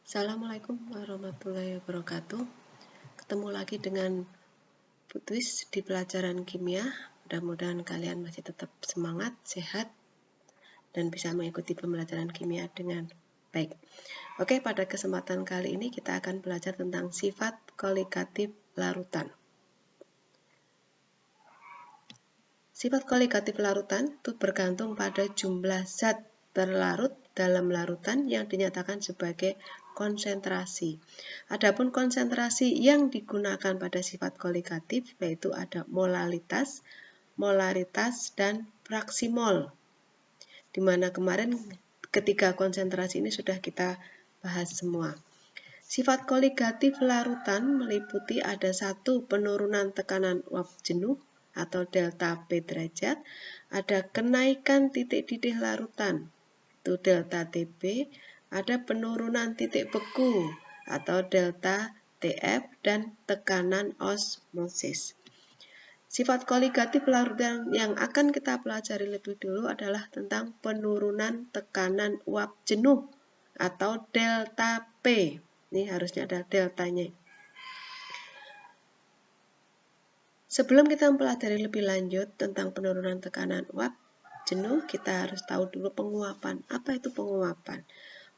Assalamualaikum warahmatullahi wabarakatuh. Ketemu lagi dengan Putwis di pelajaran kimia. Mudah-mudahan kalian masih tetap semangat, sehat, dan bisa mengikuti pembelajaran kimia dengan baik. Oke, pada kesempatan kali ini kita akan belajar tentang sifat koligatif larutan. Sifat koligatif larutan itu bergantung pada jumlah zat terlarut dalam larutan yang dinyatakan sebagai konsentrasi. Adapun konsentrasi yang digunakan pada sifat koligatif yaitu ada molalitas, molaritas, dan fraksi mol. Dimana kemarin ketiga konsentrasi ini sudah kita bahas semua. Sifat koligatif larutan meliputi ada satu penurunan tekanan uap jenuh atau delta P derajat, ada kenaikan titik didih larutan, itu delta TB, ada penurunan titik beku atau delta TF, dan tekanan osmosis. Sifat koligatif larutan yang akan kita pelajari lebih dulu adalah tentang penurunan tekanan uap jenuh atau delta P. Ini harusnya ada deltanya. Sebelum kita mempelajari lebih lanjut tentang penurunan tekanan uap jenuh, kita harus tahu dulu penguapan. Apa itu penguapan?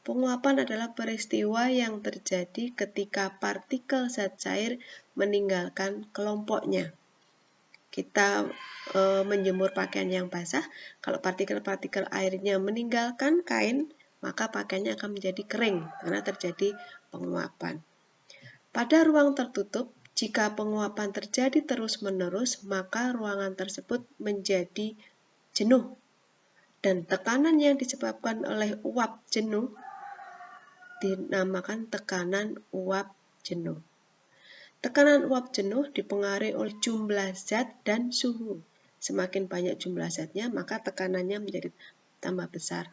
Penguapan adalah peristiwa yang terjadi ketika partikel zat cair meninggalkan kelompoknya. Kita menjemur pakaian yang basah, kalau partikel-partikel airnya meninggalkan kain, maka pakaiannya akan menjadi kering karena terjadi penguapan. Pada ruang tertutup, jika penguapan terjadi terus-menerus, maka ruangan tersebut menjadi jenuh. Dan tekanan yang disebabkan oleh uap jenuh dinamakan tekanan uap jenuh. Tekanan uap jenuh dipengaruhi oleh jumlah zat dan suhu. Semakin banyak jumlah zatnya, maka tekanannya menjadi tambah besar.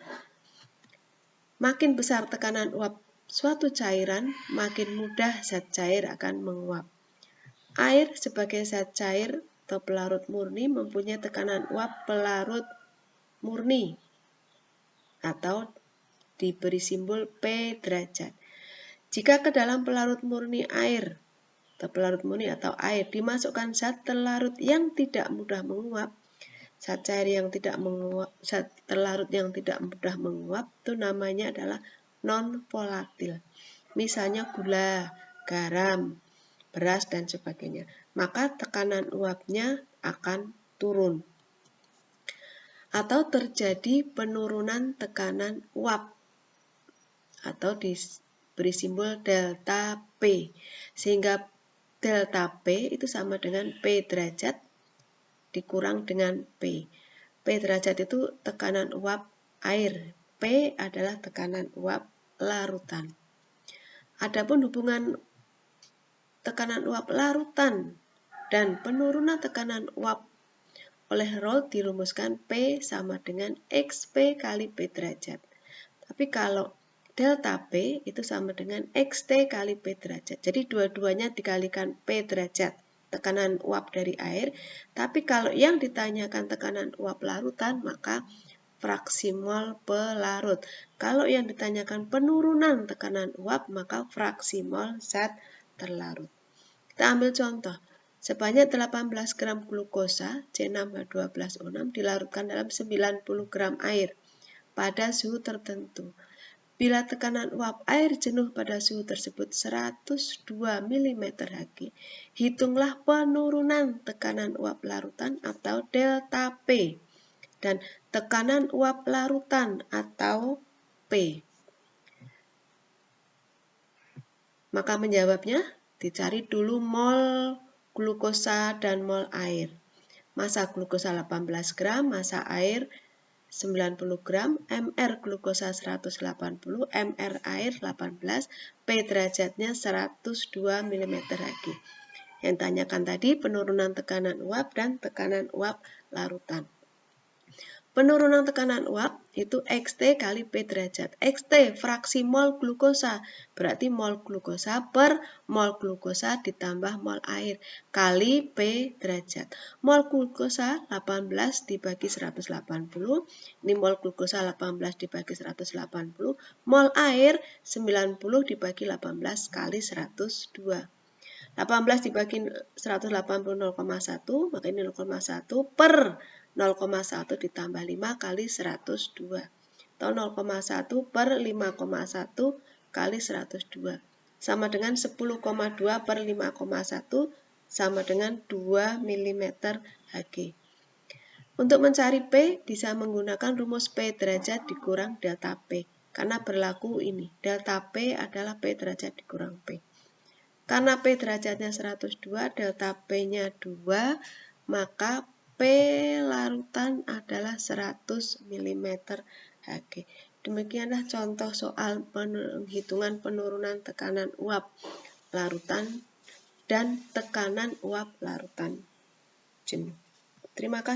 Makin besar tekanan uap suatu cairan, makin mudah zat cair akan menguap. Air sebagai zat cair atau pelarut murni mempunyai tekanan uap pelarut murni atau diberi simbol P derajat. Jika ke dalam pelarut murni air atau pelarut murni atau air dimasukkan zat terlarut yang tidak mudah menguap, zat cair yang tidak menguap, zat terlarut yang tidak mudah menguap itu namanya adalah non volatil. Misalnya gula, garam, beras, dan sebagainya. Maka tekanan uapnya akan turun. Atau terjadi penurunan tekanan uap atau diberi simbol delta P. Sehingga delta P itu sama dengan P derajat dikurang dengan P. P derajat itu tekanan uap air. P adalah tekanan uap larutan. Adapun hubungan tekanan uap larutan dan penurunan tekanan uap oleh Raoult dirumuskan P sama dengan XP kali P derajat. Tapi kalau delta P itu sama dengan XT kali P derajat. Jadi dua-duanya dikalikan P derajat, tekanan uap dari air. Tapi kalau yang ditanyakan tekanan uap larutan, maka fraksi mol pelarut. Kalau yang ditanyakan penurunan tekanan uap, maka fraksi mol zat terlarut. Kita ambil contoh. Sebanyak 18 gram glukosa C6H12O6 dilarutkan dalam 90 gram air pada suhu tertentu. Bila tekanan uap air jenuh pada suhu tersebut 102 mm Hg, hitunglah penurunan tekanan uap larutan atau delta P dan tekanan uap larutan atau P. Maka menjawabnya, dicari dulu mol glukosa dan mol air. Massa glukosa 18 gram, massa air 90 gram, mR glukosa 180, mR air 18, P derajatnya 102 mm Hg. Yang tanyakan tadi penurunan tekanan uap dan tekanan uap larutan. Penurunan tekanan uap itu XT kali P derajat. XT fraksi mol glukosa, berarti mol glukosa per mol glukosa ditambah mol air kali P derajat. Mol glukosa 18 dibagi 180, ini mol glukosa 18 dibagi 180, mol air 90 dibagi 18 kali 102. 18 dibagi 180 0,1, maka ini 0,1 per 0,1 ditambah 5 kali 102. Atau 0,1 per 5,1 kali 102. Sama dengan 10,2 per 5,1 sama dengan 2 mm Hg. Untuk mencari P, bisa menggunakan rumus P derajat dikurang delta P. Karena berlaku ini, delta P adalah P derajat dikurang P. Karena P derajatnya 102, delta P-nya 2, maka P larutan adalah 100 mm Hg. Demikianlah contoh soal penghitungan penurunan tekanan uap larutan dan tekanan uap larutan jenuh. Terima kasih.